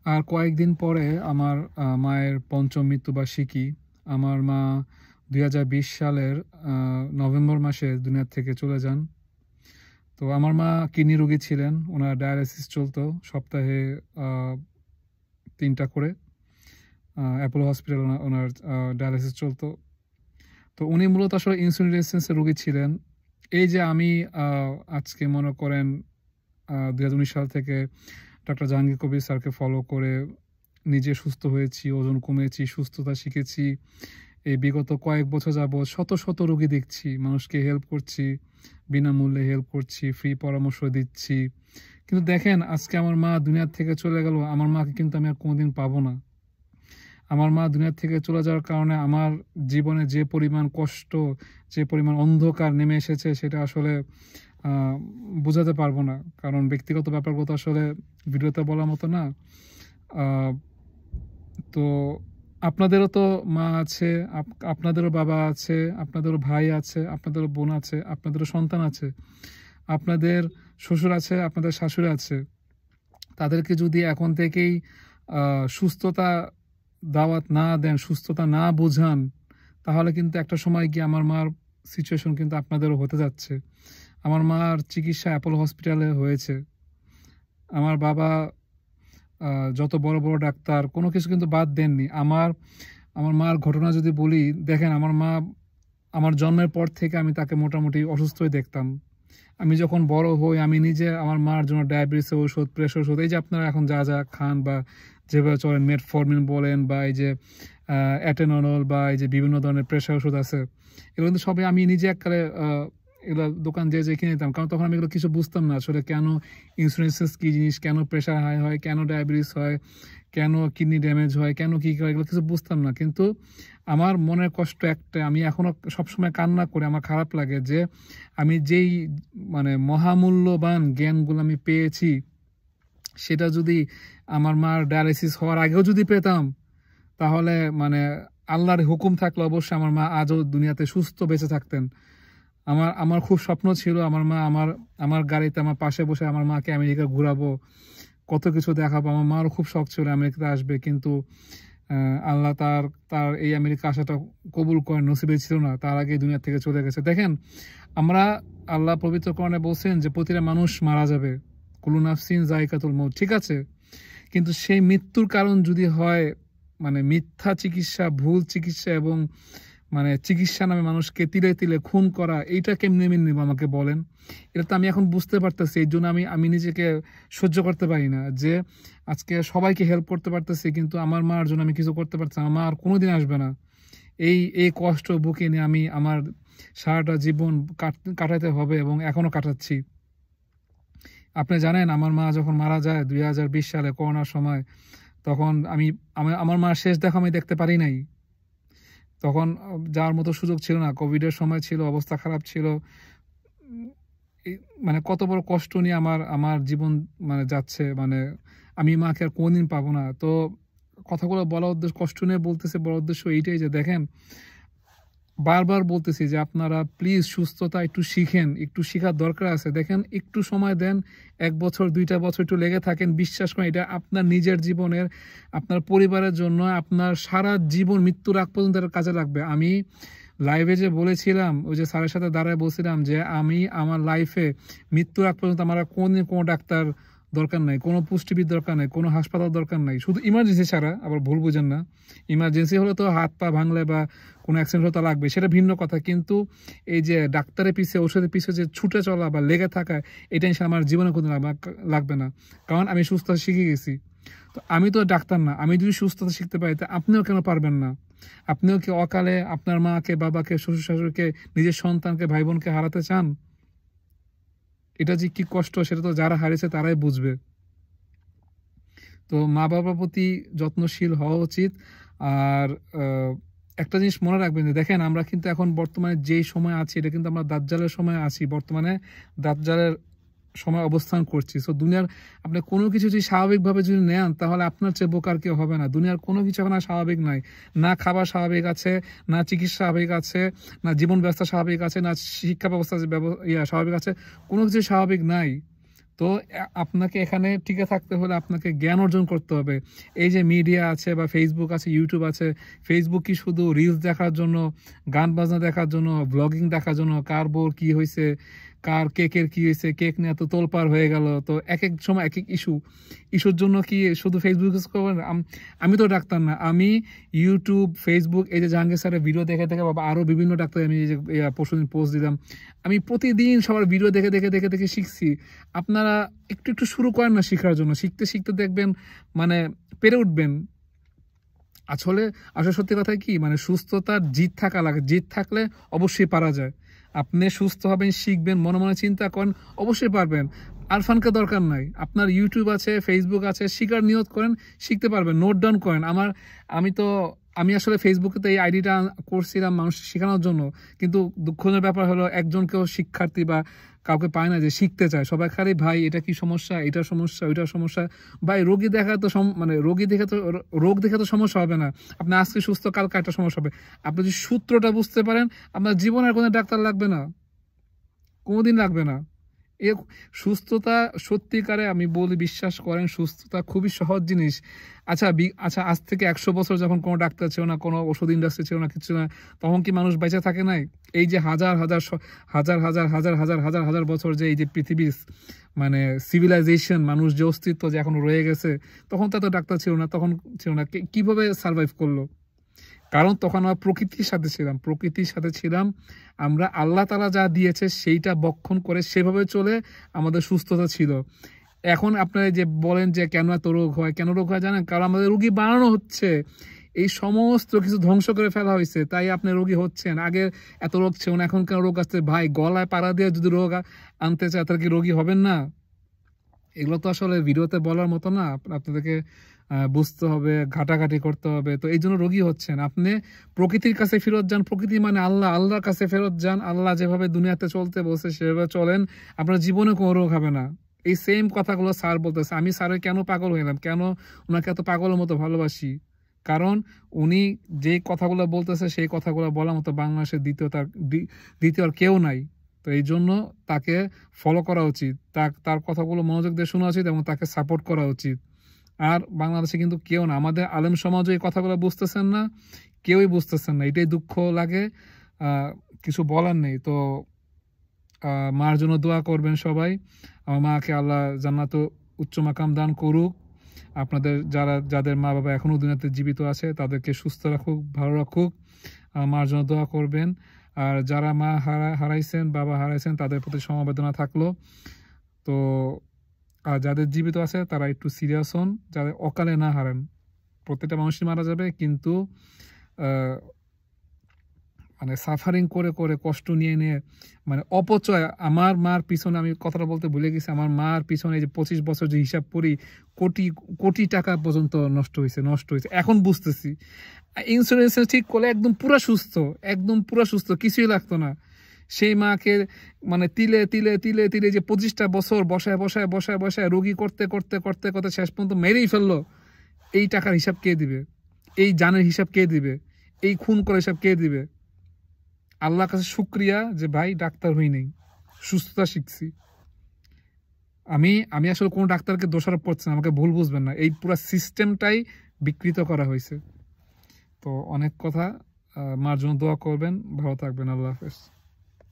আর কয়েকদিন পরে আমার মায়ের পঞ্চম মৃত্যুবার্ষিকী। আমার মা ২০২০ সালের নভেম্বর মাসে দুনিয়া থেকে চলে যান। তো আমার মা কিডনি রোগী ছিলেন, ওনার ডায়ালাইসিস চলতো সপ্তাহে ৩টা করে। অ্যাপোলো হসপিটাল ওনার ডায়ালাইসিস চলতো। তো উনি মূলত আসলে ইনসুলিন রেজিস্ট্যান্সের রোগী ছিলেন। এই যে আমি আজকে মনে করেন ২০১৯ সাল থেকে ডক্টর জাহাঙ্গীর কবির স্যারকে ফলো করে নিজে সুস্থ হয়েছি, ওজন কমেছি, সুস্থতা শিখেছি। এই বিগত কয়েক বছর যাবৎ শত শত রোগী দেখছি, মানুষকে হেল্প করছি, বিনামূল্যে হেল্প করছি, ফ্রি পরামর্শ দিচ্ছি। কিন্তু দেখেন আজকে আমার মা দুনিয়ার থেকে চলে গেল, আমার মাকে কিন্তু আমি আর কোনোদিন পাবো না। আমার মা দুনিয়া থেকে চলে যাওয়ার কারণে আমার জীবনে যে পরিমাণ কষ্ট, যে পরিমাণ অন্ধকার নেমে এসেছে সেটা আসলে বোঝাতে পারবো না। কারণ ব্যক্তিগত ব্যাপারগুলো তো আসলে ভিডিওতে বলার মতো না। তো আপনাদেরও তো মা আছে, আপনাদেরও বাবা আছে, আপনাদেরও ভাই আছে, আপনাদেরও বোন আছে, আপনাদেরও সন্তান আছে, আপনাদের শ্বশুর আছে, আপনাদের শাশুড়ি আছে। তাদেরকে যদি এখন থেকেই সুস্থতা দাওয়াত না দেন, সুস্থতা না বোঝান, তাহলে কিন্তু একটা সময় গিয়ে আমার মার সিচুয়েশন কিন্তু আপনাদেরও হতে যাচ্ছে। আমার মার চিকিৎসা অ্যাপোলো হসপিটালে হয়েছে। আমার বাবা যত বড় বড় ডাক্তার কোনো কিছু কিন্তু বাদ দেননি। আমার মার ঘটনা যদি বলি, দেখেন আমার মা আমার জন্মের পর থেকে আমি তাকে মোটামুটি অসুস্থই দেখতাম। আমি যখন বড় হই আমি নিজে আমার মার জন্য ডায়াবেটিসের ওষুধ, প্রেশার ওষুধ, এই যে আপনারা এখন যা যা খান বা যেভাবে চলেন, মেটফরমিন বলেন বা এই যে অ্যাটেনল বা এই যে বিভিন্ন ধরনের প্রেশার ওষুধ আছে, এগুলো কিন্তু সবই আমি নিজে এককালে এগুলো দোকান যে কিনে নিতাম। কারণ তখন আমি এগুলো কিছু বুঝতাম না আসলে, কেন ইন্স্যুরেন্সেস কী জিনিস, কেন প্রেশার হাই হয়, কেন ডায়াবেটিস হয়, কেন কিডনি ড্যামেজ হয়, কেন কী হয়, এগুলো কিছু বুঝতাম না। কিন্তু আমার মনের কষ্ট একটা, আমি এখনও সবসময় কান্না করে আমার খারাপ লাগে যে আমি যেই মানে মহামূল্যবান জ্ঞানগুলো আমি পেয়েছি, সেটা যদি আমার মার ডায়ালিসিস হওয়ার আগেও যদি পেতাম, তাহলে মানে আল্লাহর হুকুম থাকলে অবশ্যই আমার মা আজও দুনিয়াতে সুস্থ বেঁচে থাকতেন। আমার খুব স্বপ্ন ছিল আমার মা আমার গাড়িতে আমার পাশে বসে আমার মাকে আমেরিকা ঘুরাবো, কত কিছু দেখাবো। আমার মারও খুব শখ ছিল আমেরিকাতে আসবে, কিন্তু আল্লাহ তার এই আমেরিকা আসাটা কবুল করেন, নসিবে ছিল না, তার আগে দুনিয়া থেকে চলে গেছে। দেখেন আমরা, আল্লাহ পবিত্র কোরআনে বলছেন যে প্রতিটা মানুষ মারা যাবে, কুল্লু নাফসিন যায়কাতুল মউত, ঠিক আছে। কিন্তু সেই মৃত্যুর কারণ যদি হয় মানে মিথ্যা চিকিৎসা, ভুল চিকিৎসা এবং মানে চিকিৎসা নামে মানুষকে তিলে তিলে খুন করা, এইটা কেমনে মেনে নেব আমাকে বলেন। এটা তো আমি এখন বুঝতে পারতেছি, এই জন্য আমি নিজেকে সহ্য করতে পারি না যে আজকে সবাইকে হেল্প করতে পারতেছি কিন্তু আমার মার জন্য আমি কিছু করতে পারছি না। আমার আর কোনোদিন আসবে না এই কষ্ট বুকে নিয়ে আমি আমার সারাটা জীবন কাটাতে হবে এবং এখনো কাটাচ্ছি। আপনি জানেন আমার মা যখন মারা যায় ২০২০ সালে করোনার সময়, তখন আমার মার শেষ দেখা আমি দেখতে পারি নাই। তখন যাওয়ার মতো সুযোগ ছিল না, কোভিডের সময় ছিল, অবস্থা খারাপ ছিল। মানে কত বড় কষ্ট নিয়ে আমার জীবন মানে যাচ্ছে, মানে আমি মাকে আর কোনদিন পাবো না। তো কথাগুলো বলার উদ্দেশ্য, কষ্ট নিয়ে বলতেছে, বড় উদ্দেশ্য এইটাই যে দেখেন বারবার বলতেছি যে আপনারা প্লিজ সুস্থতা একটু শিখেন, একটু শেখার দরকার আছে। দেখেন একটু সময় দেন, 1 বছর 2টা বছর একটু লেগে থাকেন, বিশ্বাস করেন এটা আপনার নিজের জীবনের, আপনার পরিবারের জন্য, আপনার সারা জীবন মৃত্যুর আগ পর্যন্ত এটা কাজে লাগবে। আমি লাইভে যে বলেছিলাম, ওই যে স্যারের সাথে দাঁড়ায় বলছিলাম যে আমি আমার লাইফে মৃত্যুর আগ পর্যন্ত আমার কোনদিন কোনো ডাক্তার দরকার নাই, কোনো পুষ্টিবিদ দরকার নাই, কোনো হাসপাতাল দরকার নাই, শুধু ইমার্জেন্সি ছাড়া। আবার ভুল বুঝেন না, ইমার্জেন্সি হলে তো হাত পা ভাঙলে বা কোনো অ্যাক্সিডেন্ট হতে লাগবে, সেটা ভিন্ন কথা। কিন্তু এই যে ডাক্তারের পিছিয়ে, ওষুধের পিছিয়ে যে ছুটে চলা বা লেগে থাকা, এই টেনশন আমার জীবনে কোনো লাগবে না, কারণ আমি সুস্থতা শিখে গেছি। তো আমি তো ডাক্তার না, আমি যদি সুস্থতা শিখতে পারি তা আপনিও কেন পারবেন না? আপনিও কি অকালে আপনার মাকে, বাবাকে, শ্বশুর শাশুড়িকে, নিজের সন্তানকে, ভাই বোনকে হারাতে চান? এটা যে কি কষ্ট সেটা তো যারা হারিয়েছে তারাই বুঝবে। তো মা বাবার প্রতি যত্নশীল হওয়া উচিত। আর একটা জিনিস মনে রাখবেন যে দেখেন আমরা কিন্তু এখন বর্তমানে যেই সময় আছি, এটা কিন্তু আমরা দাজ্জালের সময় আছি, বর্তমানে দাজ্জালের সময় অবস্থান করছি। সো দুনিয়ার আপনি কোনো কিছু যদি স্বাভাবিকভাবে যদি নেন, তাহলে আপনার চেয়ে বোকার কেউ হবে না। দুনিয়ার কোনো কিছু এখন আর স্বাভাবিক নাই, না খাবার স্বাভাবিক আছে, না চিকিৎসা স্বাভাবিক আছে, না জীবন ব্যবস্থা স্বাভাবিক আছে, না শিক্ষা ব্যবস্থা স্বাভাবিক আছে, কোনো কিছু স্বাভাবিক নাই। তো তো আপনাকে এখানে টিকে থাকতে হলে আপনাকে জ্ঞান অর্জন করতে হবে। এই যে মিডিয়া আছে বা ফেসবুক আছে, ইউটিউব আছে, ফেসবুক কি শুধু রিলস দেখার জন্য, গান বাজনা দেখার জন্য, ব্লগিং দেখার জন্য, কার বোর কি হয়েছে, কার কেকের কি হয়েছে, কেক নিয়ে এত তোলপাড় হয়ে গেল, তো এক এক সময় এক এক ইস্যুর জন্য কি শুধু ফেসবুক ইউজ করবেন? আমি তো ডাক্তার না, আমি ইউটিউব, ফেসবুক, এই যে জাহাঙ্গীর স্যারের ভিডিও দেখে দেখে বা আরও বিভিন্ন ডাক্তার, আমি এই যে পরশুদিন পোস্ট দিলাম, আমি প্রতিদিন সবার ভিডিও দেখে দেখে দেখে দেখে শিখছি। আপনারা একটু একটু শুরু করেন না শেখার জন্য, শিখতে শিখতে দেখবেন মানে পেরে উঠবেন। আসলে আসলে সত্যি কথা কি, মানে সুস্থতার জিত থাকা লাগে, জিত থাকলে অবশ্যই পারা যায়। আপনি সুস্থ হবেন, শিখবেন, মনে মনে চিন্তা করেন, অবশ্যই পারবেন। আরফানকে দরকার নাই, আপনার ইউটিউব আছে, ফেসবুক আছে, শিখার নিয়ত করেন, শিখতে পারবেন, নোট ডাউন করেন। আমি আসলে ফেসবুকে তো এই আইডিটা করছিলাম মানুষ শেখানোর জন্য, কিন্তু দুঃখজনক ব্যাপার হলো একজনকেও শিক্ষার্থী বা কাউকে পায় না যে শিখতে চায়। সবাই খালি ভাই এটা কি সমস্যা, এটা সমস্যা, ওইটা সমস্যা। ভাই রোগী দেখা তো মানে রোগী দেখে তো রোগ দেখে তো সমস্যা হবে না। আপনি আজকে সুস্থ, কালকে একটা সমস্যা হবে। আপনি যদি সূত্রটা বুঝতে পারেন, আপনার জীবনের কোনো ডাক্তার লাগবে না, কোনোদিন লাগবে না। এ সুস্থতা সত্যিকারে আমি বলি, বিশ্বাস করেন, সুস্থতা খুবই সহজ জিনিস। আচ্ছা আজ থেকে 100 বছর যখন কোনো ডাক্তার ছিল না, কোনো ওষুধ ইন্ডাস্ট্রি ছিল না, কিছু না, তখন কি মানুষ বেঁচে থাকে নাই? এই যে হাজার হাজার হাজার হাজার হাজার হাজার হাজার হাজার বছর যে এই যে পৃথিবীর মানে সিভিলাইজেশন, মানুষ যে অস্তিত্ব যে এখন রয়ে গেছে, তখন তো এত ডাক্তার ছিল না, তখন ছিল না। কিভাবে সার্ভাইভ করলো? কারণ তখন আমরা প্রকৃতির সাথে ছিলাম। আমরা আল্লাহ তাআলা যা দিয়েছে সেইটা বক্ষণ করে সেভাবে চলে আমাদের সুস্থতা ছিল। এখন আপনারা যে বলেন যে কেন এত রোগ হয়, কেন রোগ হয় জানেন? কারণ আমাদের রোগী বানানো হচ্ছে, এই সমস্ত কিছু ধ্বংস করে ফেলা হয়েছে, তাই আপনি রোগী হচ্ছেন। আগে এত রোগ ছিল না, এখন কেন রোগ আসছে? ভাই গলায় পাড়া দিয়ে যদি রোগ আনতে চায় তাহলে কি রোগী হবেন না? এগুলো তো আসলে ভিডিওতে বলার মতো না, আপনাদেরকে বুঝতে হবে, ঘাটাঘাটি করতে হবে। তো এই জন্য রোগী হচ্ছেন। আপনি প্রকৃতির কাছে ফেরত যান, প্রকৃতি মানে আল্লাহ, আল্লাহর কাছে ফেরত যান। আল্লাহ যেভাবে দুনিয়াতে চলতে বলছে সেভাবে চলেন, আপনার জীবনে কোনো রোগ হবে না। এই সেম কথাগুলো স্যার বলতেছে। আমি স্যারের কেন পাগল হইলাম, কেন ওনাকে এত পাগলের মতো ভালোবাসি? কারণ উনি যে কথাগুলো বলতেছে সেই কথাগুলো বলার মতো বাংলাদেশের দ্বিতীয় আর কেউ নাই। তো এই জন্য তাকে ফলো করা উচিত, তার কথাগুলো মনোযোগ দিয়ে শোনা উচিত এবং তাকে সাপোর্ট করা উচিত। আর বাংলাদেশে কিন্তু কেউ না, আমাদের আলেম সমাজও এই কথাগুলো বুঝতেছেন না, কেউই বুঝতেছেন না। এটাই দুঃখ লাগে, কিছু বলার নেই। তো মার জন্য দোয়া করবেন সবাই। আমার মাকে আল্লাহ জান্নাত উচ্চ মাকাম দান করুক। আপনাদের যাদের মা বাবা এখনও দুনিয়াতে জীবিত আছে তাদেরকে সুস্থ রাখুক, ভালো রাখুক। মার জন্য দোয়া করবেন। আর যারা মা হারাইছেন, বাবা হারাইছেন, তাদের প্রতি সমবেদনা থাকলো। তো আর যাদের জীবিত আছে তারা একটু সিরিয়াস হন, যাদের অকালে না হারান। প্রত্যেকটা মানুষই মারা যাবে, কিন্তু মানে সাফারিং করে করে, কষ্ট নিয়ে নিয়ে, মানে অপচয়। আমার মার পিছনে, আমি কথাটা বলতে ভুলে গেছি, আমার মার পিছনে যে 25 বছর যে হিসাব করি, কোটি কোটি টাকা পর্যন্ত নষ্ট হয়েছে। এখন বুঝতেছি ইন্স্যুরেন্স ঠিক করলে একদম পুরা সুস্থ, কিছুই লাগতো না। সেই মাকে মানে তিলে তিলে তিলে তিলে যে 25টা বছর বসায় রোগী করতে করতে করতে করতে শেষ পর্যন্ত মেরেই ফেললো। এই টাকার হিসাব কে দিবে? এই জানের হিসাব কে দিবে? এই খুন করার হিসাব কে দিবে? আল্লাহর কাছে শুকরিয়া যে ভাই ডাক্তার হই নেই, সুস্থতা শিখছি। আমি আসলে কোনো ডাক্তারকে দোষারোপ করছি না, আমাকে ভুল বুঝবেন না। এই পুরো সিস্টেমটাই বিকৃত করা হয়েছে। তো অনেক কথা, মার জন্য দোয়া করবেন, ভালো থাকবেন। আল্লাহ হাফেজ।